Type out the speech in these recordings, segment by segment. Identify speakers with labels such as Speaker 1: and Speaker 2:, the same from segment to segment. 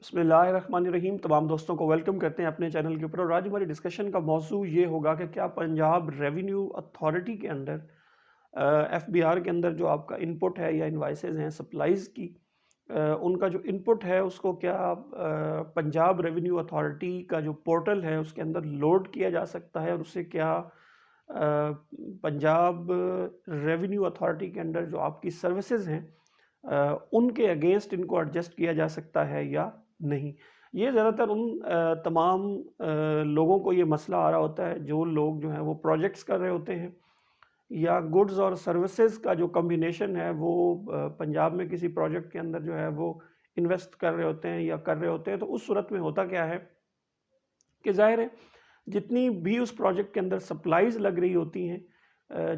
Speaker 1: बिस्मिल्लाहिर्रहमानिर्रहीम। तमाम दोस्तों को वेलकम करते हैं अपने चैनल के ऊपर। और आज हमारी डिस्कशन का मौजू ये होगा कि क्या पंजाब रेवेन्यू अथॉरिटी के अंदर एफबीआर के अंदर जो आपका इनपुट है या इनवाइसेस हैं सप्लाईज की, उनका जो इनपुट है उसको क्या पंजाब रेवेन्यू अथॉरिटी का जो पोर्टल है उसके अंदर लोड किया जा सकता है, और उससे क्या पंजाब रेवेन्यू अथॉरिटी के अंदर जो आपकी सर्विसेज हैं उनके अगेंस्ट इनको एडजस्ट किया जा सकता है या नहीं। ये ज़्यादातर उन तमाम लोगों को ये मसला आ रहा होता है जो लोग जो हैं वो प्रोजेक्ट्स कर रहे होते हैं या गुड्स और सर्विसेज का जो कॉम्बिनेशन है वो पंजाब में किसी प्रोजेक्ट के अंदर जो है वो इन्वेस्ट कर रहे होते हैं या कर रहे होते हैं। तो उस सूरत में होता क्या है कि ज़ाहिर है जितनी भी उस प्रोजेक्ट के अंदर सप्लाईज लग रही होती हैं,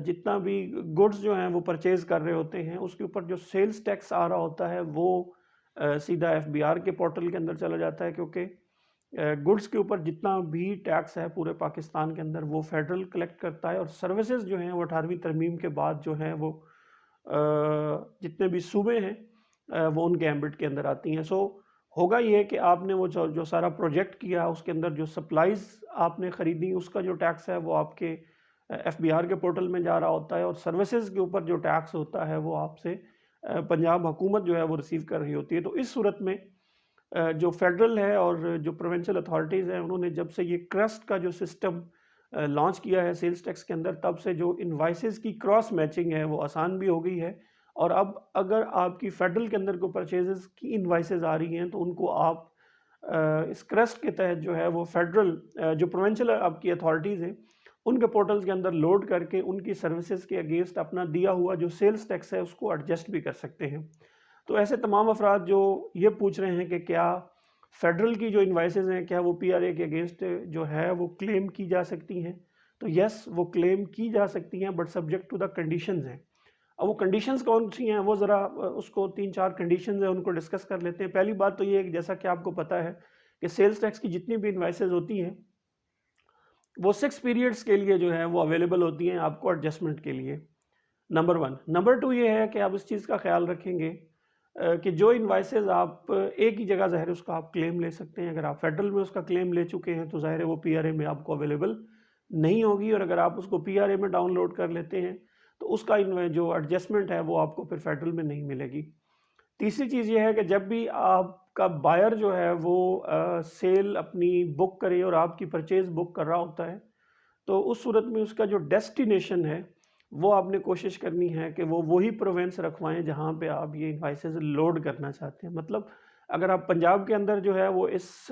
Speaker 1: जितना भी गुड्स जो हैं वो परचेज कर रहे होते हैं, उसके ऊपर जो सेल्स टैक्स आ रहा होता है वो सीधा एफबीआर के पोर्टल के अंदर चला जाता है, क्योंकि गुड्स के ऊपर जितना भी टैक्स है पूरे पाकिस्तान के अंदर वो फेडरल कलेक्ट करता है, और सर्विसेज जो हैं वो 18वीं तरमीम के बाद जो हैं वो जितने भी सूबे हैं वो उनके एम्बिट के अंदर आती हैं। सो होगा ये कि आपने वो जो सारा प्रोजेक्ट किया उसके अंदर जो सप्लाईज आपने ख़रीदी उसका जो टैक्स है वो आपके एफबीआर के पोर्टल में जा रहा होता है, और सर्विसेज के ऊपर जो टैक्स होता है वो आपसे पंजाब हुकूमत जो है वो रिसीव कर रही होती है। तो इस सूरत में जो फेडरल है और जो प्रोविंशियल अथॉरिटीज़ हैं उन्होंने जब से ये क्रस्ट का जो सिस्टम लॉन्च किया है सेल्स टैक्स के अंदर, तब से जो इनवाइसेस की क्रॉस मैचिंग है वो आसान भी हो गई है। और अब अगर आपकी फेडरल के अंदर कोई परचेजेस की इनवाइसेस आ रही हैं तो उनको आप इस क्रस्ट के तहत जो है वो फेडरल जो प्रोविंशियल आपकी अथॉरिटीज़ हैं उनके पोर्टल्स के अंदर लोड करके उनकी सर्विसेज के अगेंस्ट अपना दिया हुआ जो सेल्स टैक्स है उसको एडजस्ट भी कर सकते हैं। तो ऐसे तमाम अफराद जो ये पूछ रहे हैं कि क्या फेडरल की जो इन्वाइसेज हैं क्या वो पीआरए के अगेंस्ट जो है वो क्लेम की जा सकती हैं, तो यस वो क्लेम की जा सकती हैं, but subject to the conditions हैं। अब वो कंडीशंस कौन सी हैं वो ज़रा उसको 3-4 कंडीशंस हैं उनको डिस्कस कर लेते हैं। पहली बात तो ये है कि जैसा कि आपको पता है कि सेल्स टैक्स की जितनी भी इन्वाइसेज होती हैं वो 6 पीरियड्स के लिए जो है वो अवेलेबल होती हैं आपको एडजस्टमेंट के लिए, नंबर 1। नंबर 2 ये है कि आप इस चीज़ का ख्याल रखेंगे कि जो इन्वाइसेज आप एक ही जगह ज़ाहिर है उसका आप क्लेम ले सकते हैं। अगर आप फेडरल में उसका क्लेम ले चुके हैं तो ज़ाहिर है वो पीआरए में आपको अवेलेबल नहीं होगी, और अगर आप उसको पीआरए में डाउनलोड कर लेते हैं तो उसका जो एडजस्टमेंट है वो आपको फिर फेडरल में नहीं मिलेगी। तीसरी चीज़ ये है कि जब भी आपका बायर जो है वो सेल अपनी बुक करे और आपकी परचेज़ बुक कर रहा होता है, तो उस सूरत में उसका जो डेस्टिनेशन है वो आपने कोशिश करनी है कि वो वही प्रोविंस रखवाएं जहाँ पे आप ये इन्वाइसेस लोड करना चाहते हैं। मतलब अगर आप पंजाब के अंदर जो है वो इस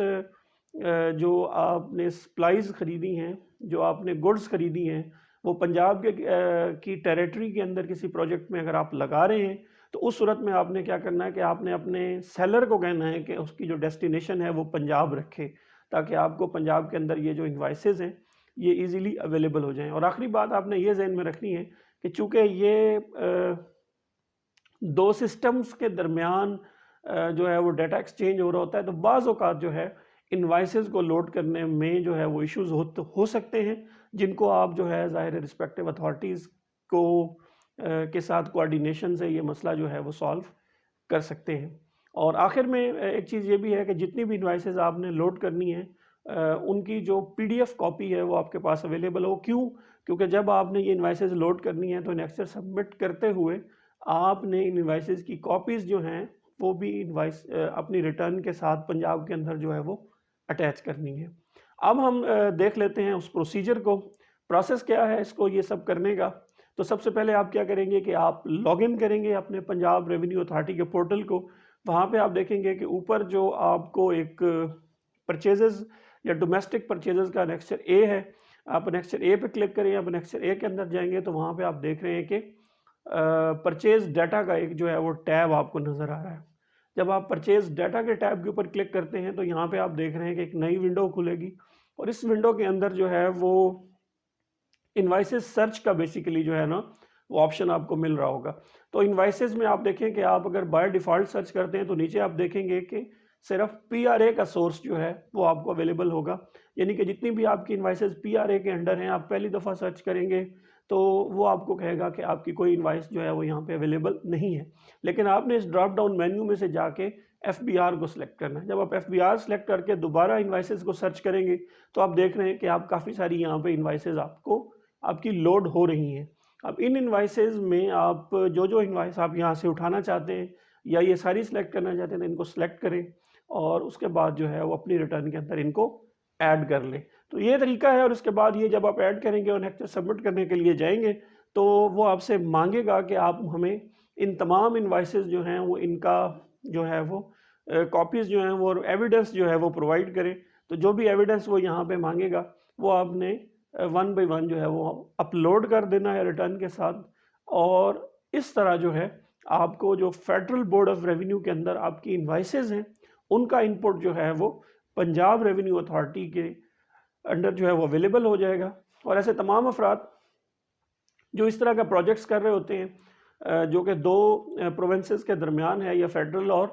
Speaker 1: जो आपने सप्लाईज ख़रीदी हैं, जो आपने गुड्स ख़रीदी हैं, वो पंजाब के की टेरिटरी के अंदर किसी प्रोजेक्ट में अगर आप लगा रहे हैं तो उस सूरत में आपने क्या करना है कि आपने अपने सेलर को कहना है कि उसकी जो डेस्टिनेशन है वो पंजाब रखे, ताकि आपको पंजाब के अंदर ये जो इन्वाइसेस हैं ये इजीली अवेलेबल हो जाएं। और आखिरी बात आपने ये जहन में रखनी है कि चूँकि ये दो सिस्टम्स के दरमियान जो है वो डाटा एक्सचेंज हो रहा होता है, तो बाज़ औक़ात जो है इन्वाइसेस को लोड करने में जो है वो इश्यूज़ हो सकते हैं, जिनको आप जो है ज़ाहिर रिस्पेक्टिव अथॉरिटीज़ को के साथ कोऑर्डिनेशन से ये मसला जो है वो सॉल्व कर सकते हैं। और आखिर में एक चीज़ ये भी है कि जितनी भी इन्वाइसेस आपने लोड करनी है उनकी जो पीडीएफ कॉपी है वो आपके पास अवेलेबल हो। क्यों? क्योंकि जब आपने ये इन्वाइसेस लोड करनी है तो इन एक्सेल सबमिट करते हुए आपने इन इन्वाइसेस की कॉपीज़ जो हैं वो भी इन्वाइस अपनी रिटर्न के साथ पंजाब के अंदर जो है वो अटैच करनी है। अब हम देख लेते हैं उस प्रोसीजर को। प्रोसेस क्या है इसको ये सब करने का। तो सबसे पहले आप क्या करेंगे कि आप लॉगिन करेंगे अपने पंजाब रेवेन्यू अथॉरिटी के पोर्टल को। वहाँ पे आप देखेंगे कि ऊपर जो आपको एक परचेजेस या डोमेस्टिक परचेजेस का एनेक्चर ए है, आप एनेक्चर ए पे क्लिक करें। आप एनेक्चर ए के अंदर जाएंगे तो वहाँ पे आप देख रहे हैं कि परचेज डाटा का एक जो है वो टैब आपको नज़र आ रहा है। जब आप परचेज डाटा के टैब के ऊपर क्लिक करते हैं तो यहाँ पे आप देख रहे हैं कि एक नई विंडो खुलेगी, और इस विंडो के अंदर जो है वो इन्वाइसेस सर्च का बेसिकली जो है ना वो ऑप्शन आपको मिल रहा होगा। तो इन्वाइसेस में आप देखें कि आप अगर बाय डिफ़ॉल्ट सर्च करते हैं तो नीचे आप देखेंगे कि सिर्फ पीआरए का सोर्स जो है वो आपको अवेलेबल होगा, यानी कि जितनी भी आपकी इन्वाइसेस पीआरए के अंडर हैं आप पहली दफ़ा सर्च करेंगे तो वो आपको कहेगा कि आपकी कोई इन्वाइस जो है वो यहाँ पे अवेलेबल नहीं है। लेकिन आपने इस ड्रॉप डाउन मेन्यू में से जाके FBR को सिलेक्ट करना है। जब आप FBR सिलेक्ट करके दोबारा इन्वाइसेस को सर्च करेंगे तो आप देख रहे हैं कि आप काफ़ी सारी यहाँ पे इन्वाइसेस आपकी लोड हो रही हैं। अब इन इन्वाइसेस में आप जो इन्वाइस आप यहाँ से उठाना चाहते हैं या ये सारी सिलेक्ट करना चाहते हैं तो इनको सिलेक्ट करें और उसके बाद जो है वो अपनी रिटर्न के अंदर इनको ऐड कर लें। तो ये तरीका है और उसके बाद ये जब आप ऐड करेंगे और नेक्स्ट सबमिट करने के लिए जाएंगे तो वो आपसे मांगेगा कि आप हमें इन तमाम इन्वाइसेस जो हैं वो इनका जो है वो कॉपीज़ जो हैं वो एविडेंस जो है वो प्रोवाइड करें। तो जो भी एविडेंस वो यहाँ पे मांगेगा वो आपने वन बाय वन जो है वो अपलोड कर देना है रिटर्न के साथ। और इस तरह जो है आपको जो फेडरल बोर्ड ऑफ रेवेन्यू के अंदर आपकी इन्वाइसेस हैं उनका इनपुट जो है वो पंजाब रेवेन्यू अथॉरिटी के अंडर जो है वो अवेलेबल हो जाएगा। और ऐसे तमाम अफराद जो इस तरह का प्रोजेक्ट्स कर रहे होते हैं जो कि दो प्रोविंसेस के दरमियान है या फेडरल और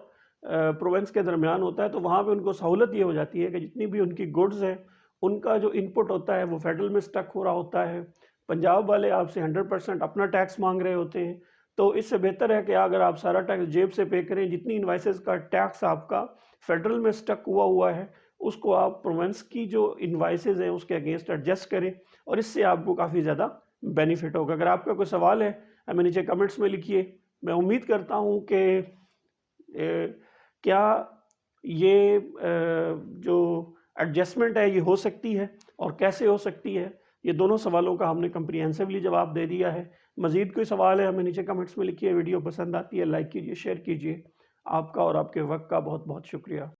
Speaker 1: प्रोविंस के दरमियान होता है, तो वहाँ पे उनको सहूलत ये हो जाती है कि जितनी भी उनकी गुड्स हैं उनका जो इनपुट होता है वो फेडरल में स्टक हो रहा होता है। पंजाब वाले आपसे 100% अपना टैक्स मांग रहे होते हैं, तो इससे बेहतर है कि अगर आप सारा टैक्स जेब से पे करें, जितनी इन्वाइसेस का टैक्स आपका फेडरल में स्टक हुआ है उसको आप प्रोविंस की जो इन्वाइसेस हैं उसके अगेंस्ट एडजस्ट करें और इससे आपको काफ़ी ज़्यादा बेनिफिट होगा। अगर आपका कोई सवाल है हमें नीचे कमेंट्स में लिखिए। मैं उम्मीद करता हूँ कि क्या ये जो एडजस्टमेंट है ये हो सकती है और कैसे हो सकती है, ये दोनों सवालों का हमने कंप्रीहेंसिवली जवाब दे दिया है। मज़ीद कोई सवाल है हमें नीचे कमेंट्स में लिखिए। वीडियो पसंद आती है लाइक कीजिए, शेयर कीजिए। आपका और आपके वक्त का बहुत बहुत शुक्रिया।